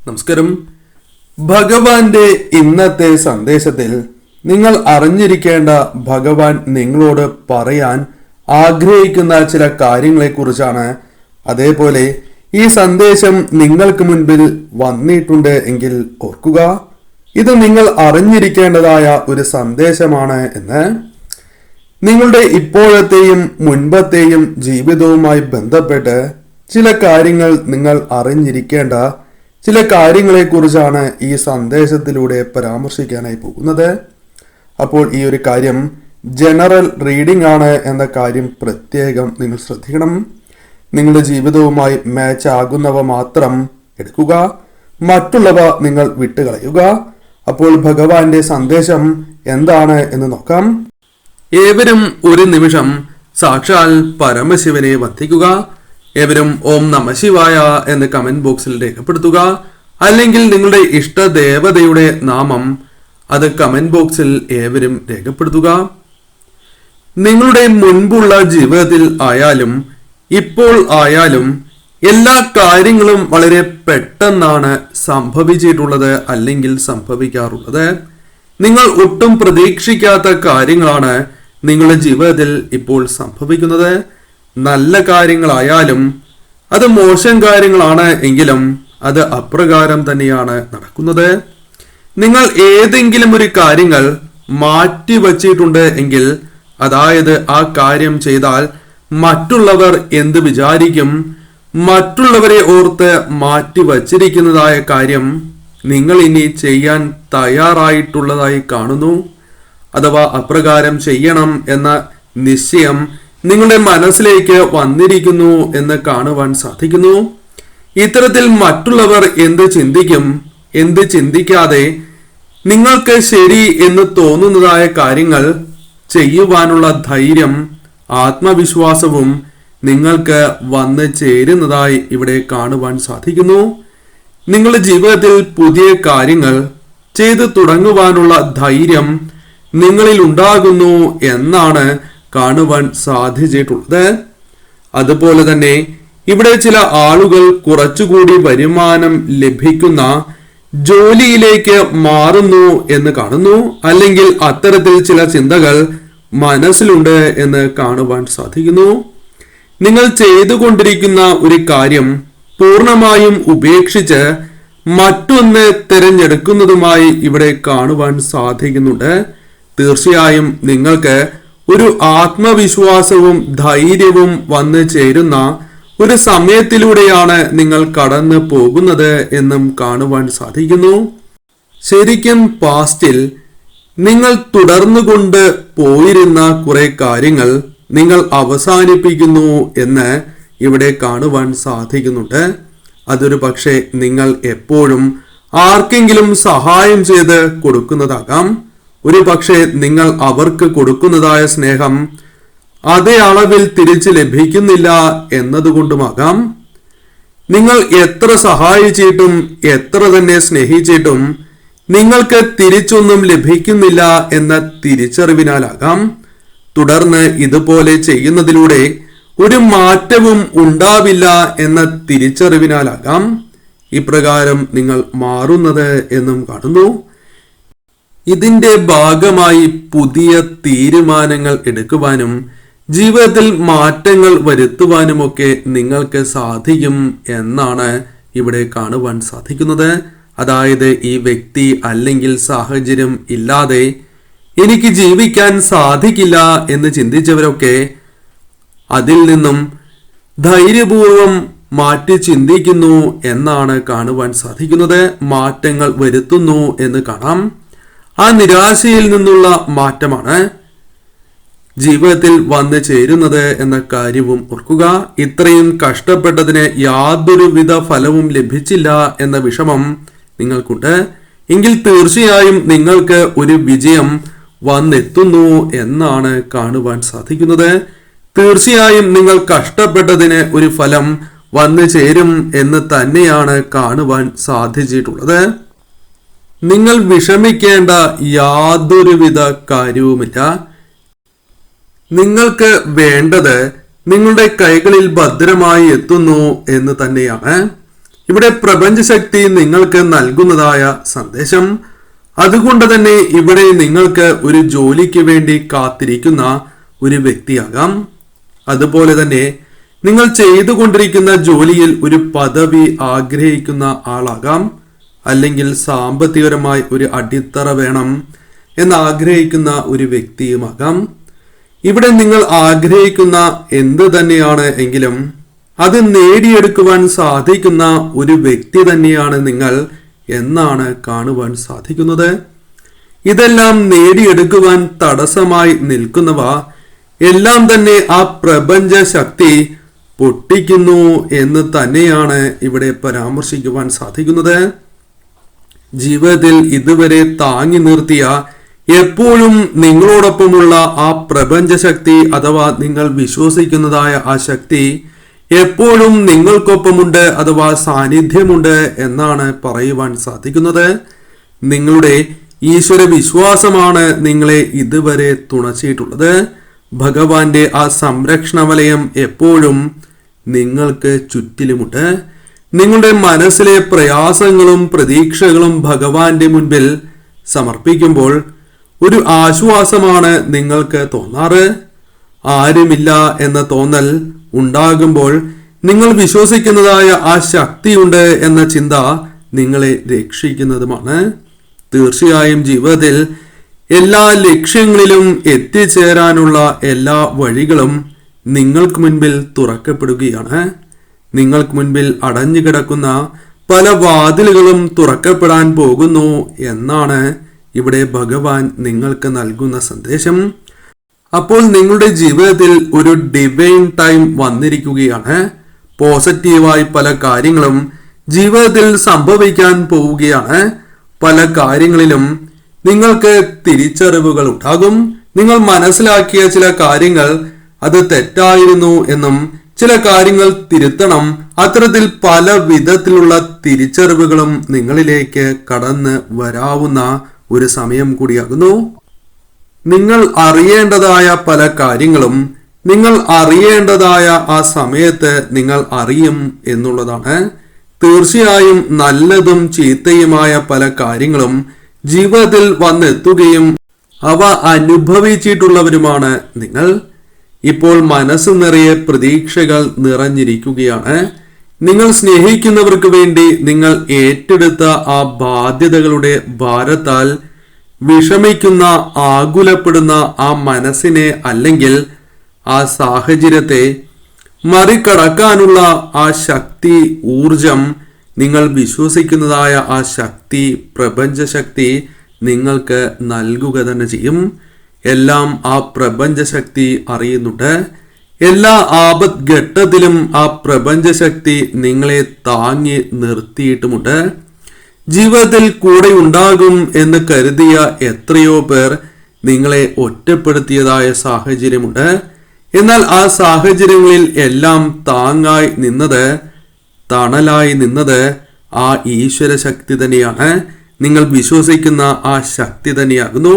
നമസ്കാരം. ഭഗവാന്റെ ഇന്നത്തെ സന്ദേശത്തിൽ നിങ്ങൾ അറിഞ്ഞിരിക്കേണ്ട ഭഗവാൻ നിങ്ങളോട് പറയാൻ ആഗ്രഹിക്കുന്ന ചില കാര്യങ്ങളെക്കുറിച്ചാണ്. അതേപോലെ ഈ സന്ദേശം നിങ്ങൾക്ക് മുൻപിൽ വന്നിട്ടുണ്ട് എങ്കിൽ ഓർക്കുക, ഇത് നിങ്ങൾ അറിഞ്ഞിരിക്കേണ്ടതായ ഒരു സന്ദേശമാണ് എന്ന്. നിങ്ങളുടെ ഇപ്പോഴത്തെയും മുൻപത്തെയും ജീവിതവുമായി ബന്ധപ്പെട്ട് ചില കാര്യങ്ങൾ നിങ്ങൾ അറിഞ്ഞിരിക്കേണ്ട ചില കാര്യങ്ങളെക്കുറിച്ചാണ് ഈ സന്ദേശത്തിലൂടെ പരാമർശിക്കാനായി പോകുന്നത്. അപ്പോൾ ഈ ഒരു കാര്യം ജനറൽ റീഡിംഗ് ആണ് എന്ന കാര്യം പ്രത്യേകം നിങ്ങൾ ശ്രദ്ധിക്കണം. നിങ്ങളുടെ ജീവിതവുമായി മാച്ച് ആകുന്നവ മാത്രം എടുക്കുക, മറ്റുള്ളവ നിങ്ങൾ വിട്ടുകളയുക. അപ്പോൾ ഭഗവാന്റെ സന്ദേശം എന്താണ് എന്ന് നോക്കാം. ഏവരും ഒരു നിമിഷം സാക്ഷാൽ പരമശിവനെ വന്ദിക്കുക. ഏവരും ഓം നമ ശിവായ എന്ന് കമന്റ് ബോക്സിൽ രേഖപ്പെടുത്തുക. അല്ലെങ്കിൽ നിങ്ങളുടെ ഇഷ്ടദേവതയുടെ നാമം അത് കമന്റ് ബോക്സിൽ ഏവരും രേഖപ്പെടുത്തുക. നിങ്ങളുടെ മുൻപുള്ള ജീവിതത്തിൽ ആയാലും ഇപ്പോൾ ആയാലും എല്ലാ കാര്യങ്ങളും വളരെ പെട്ടെന്നാണ് സംഭവിച്ചിട്ടുള്ളത് അല്ലെങ്കിൽ സംഭവിക്കാറുള്ളത്. നിങ്ങൾ ഒട്ടും പ്രതീക്ഷിക്കാത്ത കാര്യങ്ങളാണ് നിങ്ങളുടെ ജീവിതത്തിൽ ഇപ്പോൾ സംഭവിക്കുന്നത്. നല്ല കാര്യങ്ങളായാലും അത് മോശം കാര്യങ്ങളാണ് എങ്കിലും അത് അപ്രകാരം തന്നെയാണ് നടക്കുന്നത്. നിങ്ങൾ ഏതെങ്കിലും ഒരു കാര്യങ്ങൾ മാറ്റി വച്ചിട്ടുണ്ട് എങ്കിൽ, അതായത് ആ കാര്യം ചെയ്താൽ മറ്റുള്ളവർ എന്ത് വിചാരിക്കും, മറ്റുള്ളവരെ ഓർത്ത് മാറ്റി വച്ചിരിക്കുന്നതായ കാര്യം നിങ്ങൾ ഇനി ചെയ്യാൻ തയ്യാറായിട്ടുള്ളതായി കാണുന്നു. അഥവാ അപ്രകാരം ചെയ്യണം എന്ന നിശ്ചയം നിങ്ങളുടെ മനസ്സിലേക്ക് വന്നിരിക്കുന്നു എന്ന് കാണുവാൻ സാധിക്കുന്നു. ഇത്തരത്തിൽ മറ്റുള്ളവർ എന്ത് ചിന്തിക്കും, എന്ത് ചിന്തിക്കാതെ നിങ്ങൾക്ക് ശരി എന്ന് തോന്നുന്നതായ കാര്യങ്ങൾ ചെയ്യുവാനുള്ള ധൈര്യം, ആത്മവിശ്വാസവും നിങ്ങൾക്ക് വന്ന് ചേരുന്നതായി ഇവിടെ കാണുവാൻ സാധിക്കുന്നു. നിങ്ങളുടെ ജീവിതത്തിൽ പുതിയ കാര്യങ്ങൾ ചെയ്തു തുടങ്ങുവാനുള്ള ധൈര്യം നിങ്ങളിൽ ഉണ്ടാകുന്നു എന്നാണ് കാണുവാൻ സാധിച്ചിട്ടുള്ളത്. അതുപോലെ തന്നെ ഇവിടെ ചില ആളുകൾ കുറച്ചുകൂടി വരുമാനം ലഭിക്കുന്ന ജോലിയിലേക്ക് മാറുന്നു എന്ന് കാണുന്നു. അല്ലെങ്കിൽ അത്തരത്തിൽ ചില ചിന്തകൾ മനസ്സിലുണ്ട് എന്ന് കാണുവാൻ സാധിക്കുന്നു. നിങ്ങൾ ചെയ്തുകൊണ്ടിരിക്കുന്ന ഒരു കാര്യം പൂർണ്ണമായും ഉപേക്ഷിച്ച് മറ്റൊന്ന് തിരഞ്ഞെടുക്കുന്നതുമായി ഇവിടെ കാണുവാൻ സാധിക്കുന്നുണ്ട്. തീർച്ചയായും നിങ്ങൾക്ക് ഒരു ആത്മവിശ്വാസവും ധൈര്യവും വന്നു ചേരുന്ന ഒരു സമയത്തിലൂടെയാണ് നിങ്ങൾ കടന്നു പോകുന്നത് എന്നും കാണുവാൻ സാധിക്കുന്നു. ശരിക്കും പാസ്റ്റിൽ നിങ്ങൾ തുടർന്നുകൊണ്ട് പോയിരുന്ന കുറെ കാര്യങ്ങൾ നിങ്ങൾ അവസാനിപ്പിക്കുന്നു എന്ന് ഇവിടെ കാണുവാൻ സാധിക്കുന്നുണ്ട്. അതൊരു പക്ഷേ നിങ്ങൾ എപ്പോഴും ആർക്കെങ്കിലും സഹായം ചെയ്ത് കൊടുക്കുന്നതാകാം. ഒരു പക്ഷേ നിങ്ങൾ അവർക്ക് കൊടുക്കുന്നതായ സ്നേഹം അതേ അളവിൽ തിരിച്ചു ലഭിക്കുന്നില്ല എന്നതുകൊണ്ടുമാകാം. നിങ്ങൾ എത്ര സഹായിച്ചിട്ടും എത്ര തന്നെ സ്നേഹിച്ചിട്ടും നിങ്ങൾക്ക് തിരിച്ചൊന്നും ലഭിക്കുന്നില്ല എന്ന തിരിച്ചറിവിനാലാകാം. തുടർന്ന് ഇതുപോലെ ചെയ്യുന്നതിലൂടെ ഒരു മാറ്റവും ഉണ്ടാവില്ല എന്ന തിരിച്ചറിവിനാലാകാം ഇപ്രകാരം നിങ്ങൾ മാറുന്നത് എന്നും കാണുന്നു. ഇതിന്റെ ഭാഗമായി പുതിയ തീരുമാനങ്ങൾ എടുക്കുവാനും ജീവിതത്തിൽ മാറ്റങ്ങൾ വരുത്തുവാനുമൊക്കെ നിങ്ങൾക്ക് സാധിക്കും എന്നാണ് ഇവിടെ കാണുവാൻ സാധിക്കുന്നത്. അതായത് ഈ വ്യക്തി അല്ലെങ്കിൽ സാഹചര്യം ഇല്ലാതെ എനിക്ക് ജീവിക്കാൻ സാധിക്കില്ല എന്ന് ചിന്തിച്ചവരൊക്കെ അതിൽ നിന്നും ധൈര്യപൂർവം മാറ്റി ചിന്തിക്കുന്നു എന്നാണ് കാണുവാൻ സാധിക്കുന്നത്. മാറ്റങ്ങൾ വരുത്തുന്നു എന്ന് കാണാം. ആ നിരാശയിൽ നിന്നുള്ള മാറ്റമാണ് ജീവിതത്തിൽ വന്നു ചേരുന്നത് എന്ന കാര്യവും ഓർക്കുക. ഇത്രയും കഷ്ടപ്പെട്ടതിന് യാതൊരുവിധ ഫലവും ലഭിച്ചില്ല എന്ന വിഷമം നിങ്ങൾക്കുണ്ട് എങ്കിൽ തീർച്ചയായും നിങ്ങൾക്ക് ഒരു വിജയം വന്നെത്തുന്നു എന്നാണ് കാണുവാൻ സാധിക്കുന്നത്. തീർച്ചയായും നിങ്ങൾ കഷ്ടപ്പെട്ടതിന് ഒരു ഫലം വന്നു ചേരും എന്ന് തന്നെയാണ് കാണുവാൻ സാധിച്ചിട്ടുള്ളത്. നിങ്ങൾ വിഷമിക്കേണ്ട യാതൊരുവിധ കാര്യവുമില്ല. നിങ്ങൾക്ക് വേണ്ടത് നിങ്ങളുടെ കൈകളിൽ ഭദ്രമായി എത്തുന്നു എന്ന് തന്നെയാണ്. ഇവിടെ പ്രപഞ്ചശക്തി നിങ്ങൾക്ക് നൽകുന്നതായ സന്ദേശം. അതുകൊണ്ട് തന്നെ ഇവിടെ നിങ്ങൾക്ക് ഒരു ജോലിക്ക് വേണ്ടി കാത്തിരിക്കുന്ന ഒരു വ്യക്തിയാകാം. അതുപോലെ തന്നെ നിങ്ങൾ ചെയ്തുകൊണ്ടിരിക്കുന്ന ജോലിയിൽ ഒരു പദവി ആഗ്രഹിക്കുന്ന ആളാകാം. അല്ലെങ്കിൽ സാമ്പത്തികപരമായി ഒരു അടിത്തറ വേണം എന്ന് ആഗ്രഹിക്കുന്ന ഒരു വ്യക്തിയുമാകാം. ഇവിടെ നിങ്ങൾ ആഗ്രഹിക്കുന്ന എന്ത് തന്നെയാണ് എങ്കിലും അത് നേടിയെടുക്കുവാൻ സാധിക്കുന്ന ഒരു വ്യക്തി തന്നെയാണ് നിങ്ങൾ എന്നാണ് കാണുവാൻ സാധിക്കുന്നത്. ഇതെല്ലാം നേടിയെടുക്കുവാൻ തടസ്സമായി നിൽക്കുന്നവ എല്ലാം തന്നെ ആ പ്രപഞ്ച ശക്തി പൊട്ടിക്കുന്നു എന്ന് തന്നെയാണ് ഇവിടെ പരാമർശിക്കുവാൻ സാധിക്കുന്നത്. ജീവിതത്തിൽ ഇതുവരെ താങ്ങി നിർത്തിയ, എപ്പോഴും നിങ്ങളോടൊപ്പമുള്ള ആ പ്രപഞ്ച ശക്തി അഥവാ നിങ്ങൾ വിശ്വസിക്കുന്നതായ ആ ശക്തി എപ്പോഴും നിങ്ങൾക്കൊപ്പമുണ്ട് അഥവാ സാന്നിധ്യമുണ്ട് എന്നാണ് പറയുവാൻ സാധിക്കുന്നത്. നിങ്ങളുടെ ഈശ്വര വിശ്വാസമാണ് നിങ്ങളെ ഇതുവരെ തുണച്ചിട്ടുള്ളത്. ഭഗവാന്റെ ആ സംരക്ഷണ വലയം എപ്പോഴും നിങ്ങൾക്ക് ചുറ്റിലുമുണ്ട്. നിങ്ങളുടെ മനസ്സിലെ പ്രയാസങ്ങളും പ്രതീക്ഷകളും ഭഗവാന്റെ മുൻപിൽ സമർപ്പിക്കുമ്പോൾ ഒരു ആശ്വാസമാണ് നിങ്ങൾക്ക് തോന്നാറ്. ആരുമില്ല എന്ന തോന്നൽ ഉണ്ടാകുമ്പോൾ നിങ്ങൾ വിശ്വസിക്കുന്നതായ ആ ശക്തിയുണ്ട് എന്ന ചിന്ത നിങ്ങളെ രക്ഷിക്കുന്നതുമാണ്. തീർച്ചയായും ജീവിതത്തിൽ എല്ലാ ലക്ഷ്യങ്ങളിലും എത്തിച്ചേരാനുള്ള എല്ലാ വഴികളും നിങ്ങൾക്ക് മുൻപിൽ തുറക്കപ്പെടുകയാണ്. നിങ്ങൾക്ക് മുൻപിൽ അടഞ്ഞു കിടക്കുന്ന പല വാതിലുകളും തുറക്കപ്പെടാൻ പോകുന്നു എന്നാണ് ഇവിടെ ഭഗവാൻ നിങ്ങൾക്ക് നൽകുന്ന സന്ദേശം. അപ്പോൾ നിങ്ങളുടെ ജീവിതത്തിൽ ഒരു ഡിവൈൻ ടൈം വന്നിരിക്കുകയാണ്. പോസിറ്റീവായി പല കാര്യങ്ങളും ജീവിതത്തിൽ സംഭവിക്കാൻ പോവുകയാണ്. പല കാര്യങ്ങളിലും നിങ്ങൾക്ക് തിരിച്ചറിവുകൾ ഉണ്ടാകും. നിങ്ങൾ മനസ്സിലാക്കിയ ചില കാര്യങ്ങൾ അത് തെറ്റായിരുന്നു എന്നും ചില കാര്യങ്ങൾ തിരുത്തണം, അത്തരത്തിൽ പല വിധത്തിലുള്ള തിരിച്ചറിവുകളും നിങ്ങളിലേക്ക് കടന്ന് വരാവുന്ന ഒരു സമയം കൂടിയാകുന്നു. നിങ്ങൾ അറിയേണ്ടതായ പല കാര്യങ്ങളും നിങ്ങൾ അറിയേണ്ടതായ ആ സമയത്ത് നിങ്ങൾ അറിയും എന്നുള്ളതാണ്. തീർച്ചയായും നല്ലതും ചീത്തയുമായ പല കാര്യങ്ങളും ജീവിതത്തിൽ വന്നെത്തുകയും അവ അനുഭവിച്ചിട്ടുള്ളവരുമാണ് നിങ്ങൾ. ഇപ്പോൾ മനസ്സ് നിറയെ പ്രതീക്ഷകൾ നിറഞ്ഞിരിക്കുകയാണ്. നിങ്ങൾ സ്നേഹിക്കുന്നവർക്ക് വേണ്ടി നിങ്ങൾ ഏറ്റെടുത്ത ആ ബാധ്യതകളുടെ ഭാരത്താൽ വിഷമിക്കുന്ന, ആകുലപ്പെടുന്ന ആ മനസ്സിനെ അല്ലെങ്കിൽ ആ സാഹചര്യത്തെ മറികടക്കാനുള്ള ആ ശക്തി, ഊർജം, നിങ്ങൾ വിശ്വസിക്കുന്നതായ ആ ശക്തി, പ്രപഞ്ചശക്തി നിങ്ങൾക്ക് നൽകുക തന്നെ ചെയ്യും. എല്ലാം ആ പ്രപഞ്ചശക്തി അറിയുന്നുണ്ട്. എല്ലാ ആപത് ഘട്ടത്തിലും ആ പ്രപഞ്ചശക്തി നിങ്ങളെ താങ്ങി നിർത്തിയിട്ടുമുണ്ട്. ജീവിതത്തിൽ കൂടെ ഉണ്ടാകും എന്ന് കരുതിയ എത്രയോ പേർ നിങ്ങളെ ഒറ്റപ്പെടുത്തിയതായ സാഹചര്യമുണ്ട്. എന്നാൽ ആ സാഹചര്യങ്ങളിൽ എല്ലാം താങ്ങായി നിന്നത്, തണലായി നിന്നത് ആ ഈശ്വര ശക്തി തന്നെയാണ്. നിങ്ങൾ വിശ്വസിക്കുന്ന ആ ശക്തി തന്നെയാകുന്നു.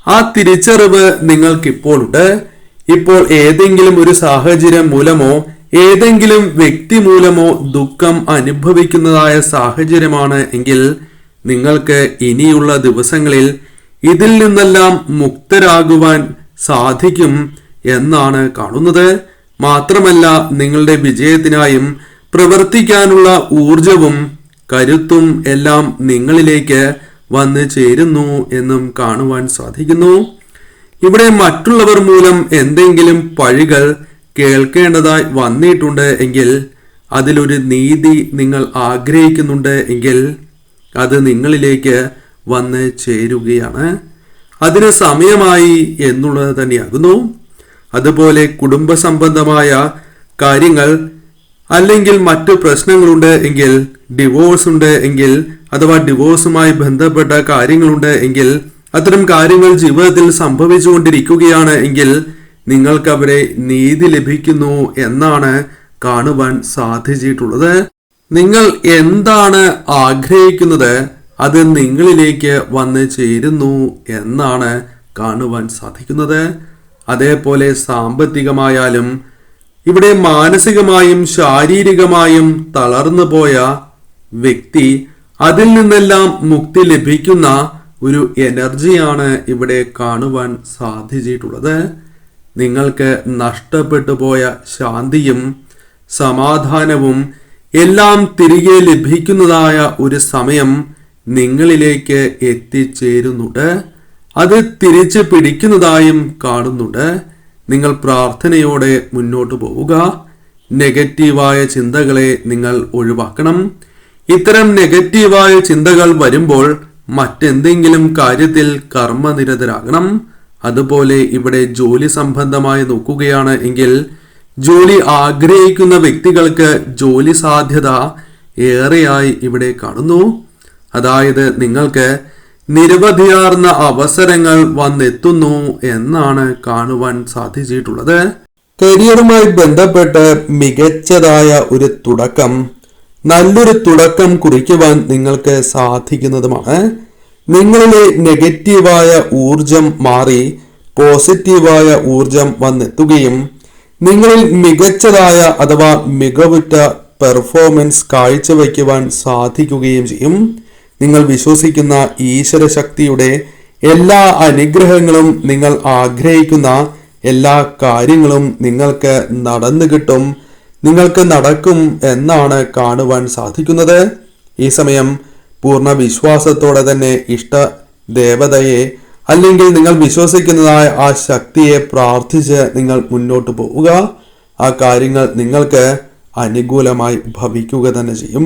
ആ തിരിച്ചറിവ് നിങ്ങൾക്കിപ്പോൾ ഉണ്ട്. ഇപ്പോൾ ഏതെങ്കിലും ഒരു സാഹചര്യം മൂലമോ ഏതെങ്കിലും വ്യക്തി മൂലമോ ദുഃഖം അനുഭവിക്കുന്നതായ സാഹചര്യമാണ് എങ്കിൽ നിങ്ങൾക്ക് ഇനിയുള്ള ദിവസങ്ങളിൽ ഇതിൽ നിന്നെല്ലാം മുക്തരാകുവാൻ സാധിക്കും എന്നാണ് കാണുന്നത്. മാത്രമല്ല, നിങ്ങളുടെ വിജയത്തിനായും പ്രവർത്തിക്കാനുള്ള ഊർജവും കരുത്തും എല്ലാം നിങ്ങളിലേക്ക് വന്ന് ചേരുന്നു എന്നും കാണുവാൻ സാധിക്കുന്നു. ഇവിടെ മറ്റുള്ളവർ മൂലം എന്തെങ്കിലും പഴികൾ കേൾക്കേണ്ടതായി വന്നിട്ടുണ്ട് എങ്കിൽ, അതിലൊരു നീതി നിങ്ങൾ ആഗ്രഹിക്കുന്നുണ്ട് എങ്കിൽ അത് നിങ്ങളിലേക്ക് വന്ന് ചേരുകയാണ്. അതിന് സമയമായി എന്നുള്ളത് തന്നെയാകുന്നു. അതുപോലെ കുടുംബ സംബന്ധമായ കാര്യങ്ങൾ അല്ലെങ്കിൽ മറ്റു പ്രശ്നങ്ങളുണ്ട് എങ്കിൽ, ഡിവോഴ്സ് ഉണ്ട് എങ്കിൽ അഥവാ ഡിവോഴ്സുമായി ബന്ധപ്പെട്ട കാര്യങ്ങളുണ്ട് എങ്കിൽ, അത്തരം കാര്യങ്ങൾ ജീവിതത്തിൽ സംഭവിച്ചുകൊണ്ടിരിക്കുകയാണ് എങ്കിൽ നിങ്ങൾക്ക് അവരെ നീതി ലഭിക്കുന്നു എന്നാണ് കാണുവാൻ സാധിച്ചിട്ടുള്ളത്. നിങ്ങൾ എന്താണ് ആഗ്രഹിക്കുന്നത് അത് നിങ്ങളിലേക്ക് വന്ന് ചേരുന്നു എന്നാണ് കാണുവാൻ സാധിക്കുന്നത്. അതേപോലെ സാമ്പത്തികമായാലും ഇവിടെ മാനസികമായും ശാരീരികമായും തളർന്നു പോയ വ്യക്തി അതിൽ നിന്നെല്ലാം മുക്തി ലഭിക്കുന്ന ഒരു എനർജിയാണ് ഇവിടെ കാണുവാൻ സാധിച്ചിട്ടുള്ളത്. നിങ്ങൾക്ക് നഷ്ടപ്പെട്ടു പോയ ശാന്തിയും സമാധാനവും എല്ലാം തിരികെ ലഭിക്കുന്നതായ ഒരു സമയം നിങ്ങളിലേക്ക് എത്തിച്ചേരുന്നുണ്ട്. അത് തിരിച്ചു പിടിക്കുന്നതായും കാണുന്നുണ്ട്. നിങ്ങൾ പ്രാർത്ഥനയോടെ മുന്നോട്ട് പോവുക. നെഗറ്റീവായ ചിന്തകളെ നിങ്ങൾ ഒഴിവാക്കണം. ഇത്തരം നെഗറ്റീവായ ചിന്തകൾ വരുമ്പോൾ മറ്റെന്തെങ്കിലും കാര്യത്തിൽ കർമ്മനിരതരാകണം. അതുപോലെ ഇവിടെ ജോലി സംബന്ധമായി നോക്കുകയാണ് എങ്കിൽ ജോലി ആഗ്രഹിക്കുന്ന വ്യക്തികൾക്ക് ജോലി സാധ്യത ഏറെയായി ഇവിടെ കാണുന്നു. അതായത് നിങ്ങൾക്ക് നിരവധിയാർന്ന അവസരങ്ങൾ വന്നെത്തുന്നു എന്നാണ് കാണുവാൻ സാധിച്ചിട്ടുള്ളത്. കരിയറുമായി ബന്ധപ്പെട്ട് മികച്ചതായ ഒരു തുടക്കം, നല്ലൊരു തുടക്കം കുറിക്കുവാൻ നിങ്ങൾക്ക് സാധിക്കുന്നതുമാണ്. നിങ്ങളിലെ നെഗറ്റീവായ ഊർജം മാറി പോസിറ്റീവായ ഊർജം വന്നെത്തുകയും നിങ്ങളിൽ മികച്ചതായ അഥവാ മികവുറ്റ പെർഫോമൻസ് കാഴ്ചവെക്കുവാൻ സാധിക്കുകയും ചെയ്യും. നിങ്ങൾ വിശ്വസിക്കുന്ന ഈശ്വര ശക്തിയുടെ എല്ലാ അനുഗ്രഹങ്ങളും, നിങ്ങൾ ആഗ്രഹിക്കുന്ന എല്ലാ കാര്യങ്ങളും നിങ്ങൾക്ക് നടന്നു കിട്ടും, നിങ്ങൾക്ക് നടക്കും എന്നാണ് കാണുവാൻ സാധിക്കുന്നത്. ഈ സമയം പൂർണ്ണ വിശ്വാസത്തോടെ തന്നെ ഇഷ്ട ദേവതയെ അല്ലെങ്കിൽ നിങ്ങൾ വിശ്വസിക്കുന്നതായ ആ ശക്തിയെ പ്രാർത്ഥിച്ച് നിങ്ങൾ മുന്നോട്ട് പോവുക. ആ കാര്യങ്ങൾ നിങ്ങൾക്ക് അനുകൂലമായി ഭവിക്കുക തന്നെ ചെയ്യും.